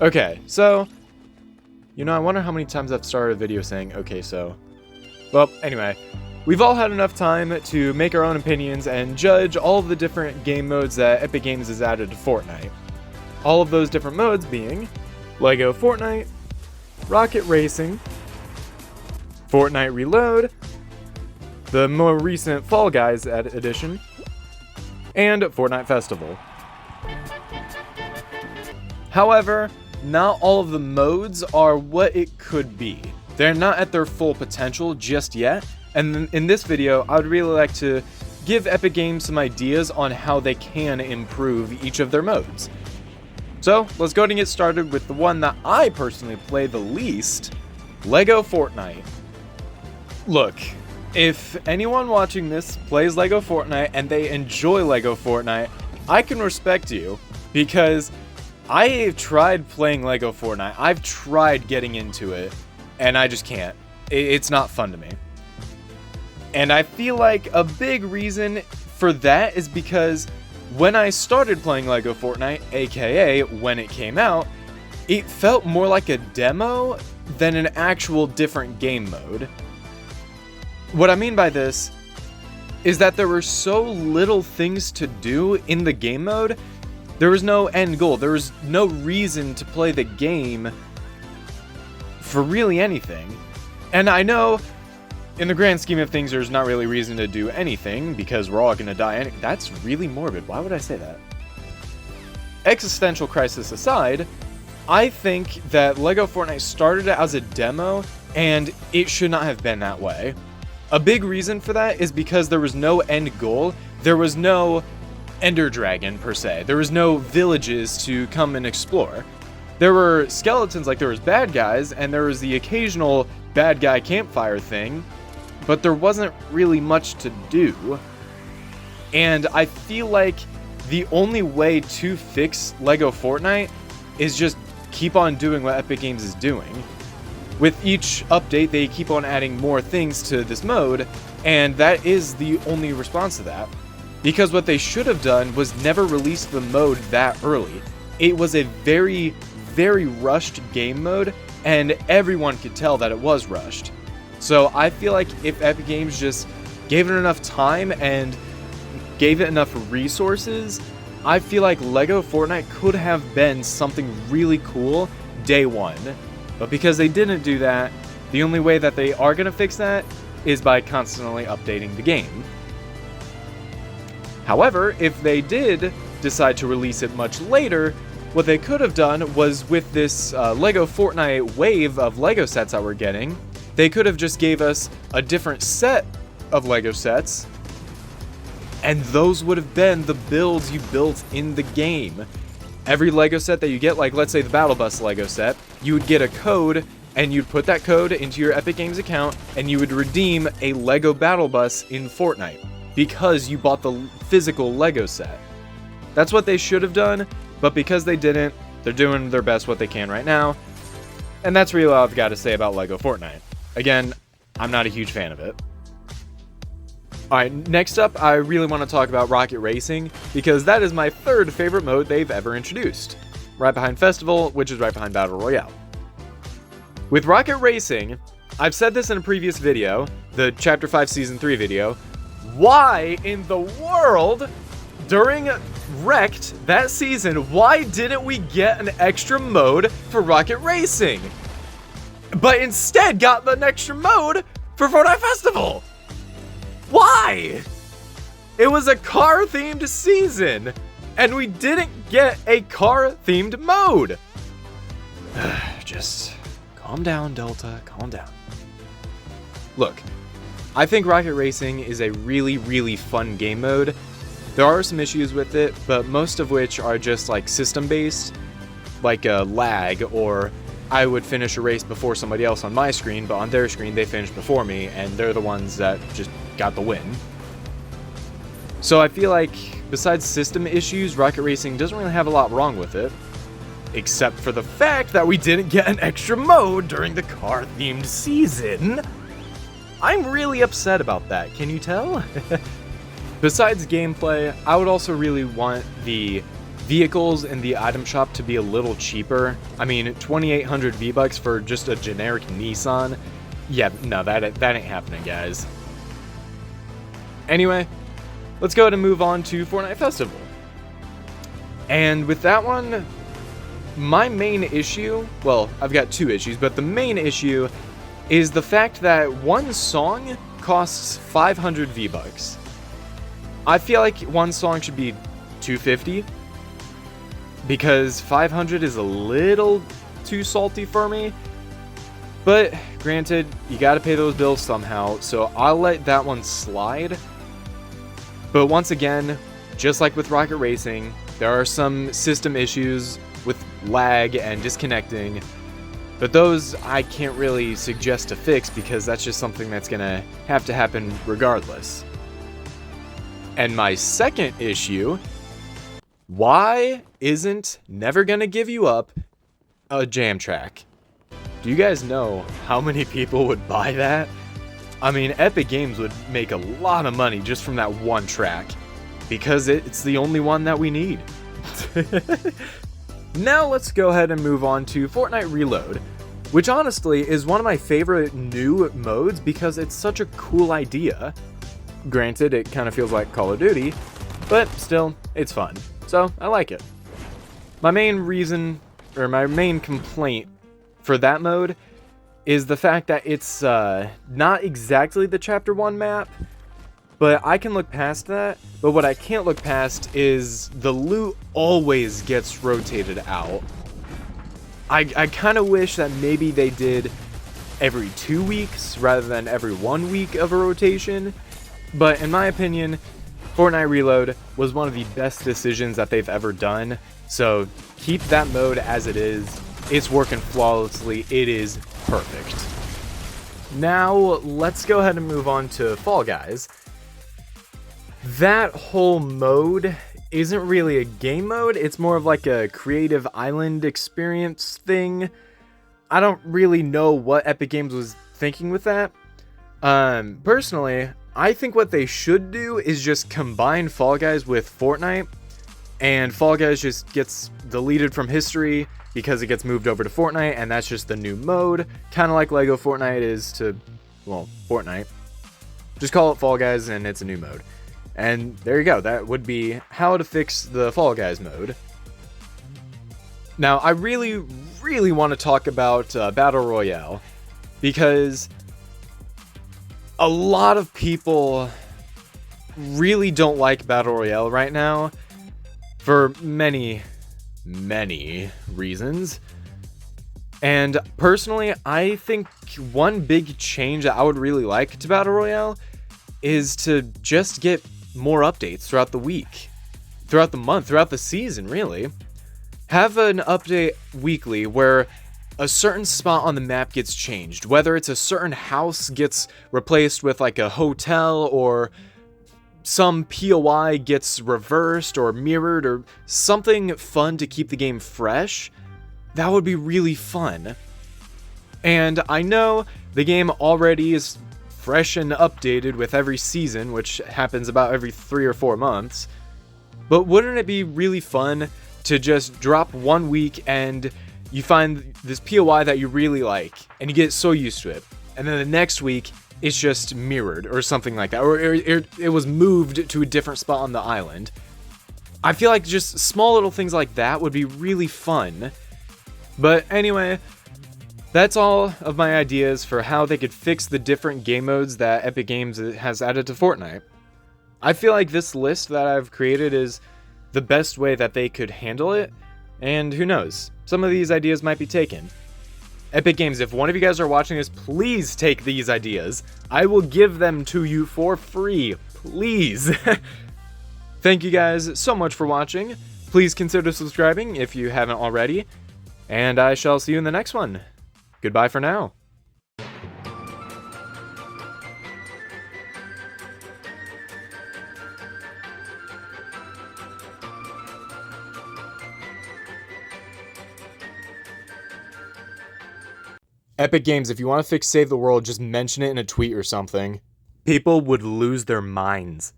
Okay, so, I wonder how many times I've started a video saying, okay, so. Well, anyway, we've all had enough time to make our own opinions and judge all of the different game modes that Epic Games has added to Fortnite. All of those different modes being Lego Fortnite, Rocket Racing, Fortnite Reload, the more recent Fall Guys edition, and Fortnite Festival. However, not all of the modes are what it could be. They're not at their full potential just yet, and in this video, I would really like to give Epic Games some ideas on how they can improve each of their modes. So, let's go ahead and get started with the one that I personally play the least, Lego Fortnite. Look, if anyone watching this plays Lego Fortnite and they enjoy Lego Fortnite, I can respect you, because I've tried playing Lego Fortnite. I've tried getting into it, and I just can't. It's not fun to me. And I feel like a big reason for that is because when I started playing Lego Fortnite, aka when it came out, it felt more like a demo than an actual different game mode. What I mean by this is that there were so little things to do in the game mode. There was no end goal. There was no reason to play the game for really anything. And I know, in the grand scheme of things, there's not really reason to do anything because we're all gonna die. That's really morbid. Why would I say that? Existential crisis aside, I think that Lego Fortnite started as a demo, and it should not have been that way. A big reason for that is because there was no end goal. There was no Ender Dragon, per se. There was no villages to come and explore. There were skeletons, like there was bad guys, and there was the occasional bad guy campfire thing, but there wasn't really much to do. And I feel like the only way to fix Lego Fortnite is just keep on doing what Epic Games is doing. With each update, they keep on adding more things to this mode, and that is the only response to that. Because what they should have done was never release the mode that early. It was a very, very rushed game mode, and everyone could tell that it was rushed. So I feel like if Epic Games just gave it enough time and gave it enough resources, I feel like Lego Fortnite could have been something really cool day one. But because they didn't do that, the only way that they are going to fix that is by constantly updating the game. However, if they did decide to release it much later, what they could have done was with this Lego Fortnite wave of Lego sets that we're getting, they could have just gave us a different set of Lego sets, and those would have been the builds you built in the game. Every Lego set that you get, like let's say the Battle Bus Lego set, you would get a code, and you'd put that code into your Epic Games account, and you would redeem a Lego Battle Bus in Fortnite, because you bought the physical Lego set. That's what they should have done, but because they didn't, they're doing their best what they can right now, and that's really all I've got to say about Lego Fortnite. Again, I'm not a huge fan of it. Alright, next up, I really want to talk about Rocket Racing, because that is my third favorite mode they've ever introduced. Right behind Festival, which is right behind Battle Royale. With Rocket Racing, I've said this in a previous video, the Chapter 5 Season 3 video, why in the world, during Wrecked that season, why didn't we get an extra mode for Rocket Racing? But instead got an extra mode for Fortnite Festival! Why? It was a car-themed season, and we didn't get a car-themed mode! Just calm down, Delta, calm down. Look, I think Rocket Racing is a really, really fun game mode. There are some issues with it, but most of which are just like system-based, like lag, or I would finish a race before somebody else on my screen, but on their screen they finished before me, and they're the ones that just got the win. So I feel like, besides system issues, Rocket Racing doesn't really have a lot wrong with it. Except for the fact that we didn't get an extra mode during the car-themed season. I'm really upset about that, can you tell? Besides gameplay, I would also really want the vehicles in the item shop to be a little cheaper. I mean, 2,800 V-Bucks for just a generic Nissan. Yeah, no, that ain't happening, guys. Anyway, let's go ahead and move on to Fortnite Festival. And with that one, my main issue, well, I've got two issues, but the main issue is the fact that one song costs 500 V-Bucks. I feel like one song should be 250, because 500 is a little too salty for me. But granted, you gotta pay those bills somehow, so I'll let that one slide. But once again, just like with Rocket Racing, there are some system issues with lag and disconnecting, but those I can't really suggest to fix because that's just something that's gonna have to happen regardless. And my second issue, why isn't Never Gonna Give You Up a jam track? Do you guys know how many people would buy that? I mean, Epic Games would make a lot of money just from that one track, because it's the only one that we need. Now let's go ahead and move on to Fortnite Reload, which honestly is one of my favorite new modes because it's such a cool idea. Granted, it kind of feels like Call of Duty, but still, it's fun. So, I like it. My main reason, or my main complaint for that mode is the fact that it's not exactly the Chapter 1 map, but I can look past that. But what I can't look past is the loot always gets rotated out. I kind of wish that maybe they did every 2 weeks rather than every 1 week of a rotation. But in my opinion, Fortnite Reload was one of the best decisions that they've ever done. So keep that mode as it is. It's working flawlessly. It is perfect. Now let's go ahead and move on to Fall Guys. That whole mode isn't really a game mode. It's more of like a creative island experience thing. I don't really know what Epic Games was thinking with that. Personally, I think what they should do is just combine Fall Guys with Fortnite, and Fall Guys just gets deleted from history because it gets moved over to Fortnite, and that's just the new mode, kind of like Lego Fortnite is to, well, Fortnite. Just call it Fall Guys and it's a new mode. And there you go, that would be how to fix the Fall Guys mode. Now, I really want to talk about Battle Royale, because a lot of people really don't like Battle Royale right now for many reasons. And personally, I think one big change that I would really like to Battle Royale is to just get more updates throughout the week, throughout the month, throughout the season, really. Have an update weekly where a certain spot on the map gets changed, whether it's a certain house gets replaced with like a hotel, or some POI gets reversed or mirrored, or something fun to keep the game fresh. That would be really fun. And I know the game already is fresh and updated with every season, which happens about every 3 or 4 months. But wouldn't it be really fun to just drop 1 week and you find this POI that you really like and you get so used to it, and then the next week it's just mirrored or something like that, or it was moved to a different spot on the island. I feel like just small little things like that would be really fun. But anyway, that's all of my ideas for how they could fix the different game modes that Epic Games has added to Fortnite. I feel like this list that I've created is the best way that they could handle it, and who knows, some of these ideas might be taken. Epic Games, if one of you guys are watching this, please take these ideas. I will give them to you for free, please. Thank you guys so much for watching. Please consider subscribing if you haven't already, and I shall see you in the next one. Goodbye for now. Epic Games, if you want to fix Save the World, just mention it in a tweet or something. People would lose their minds.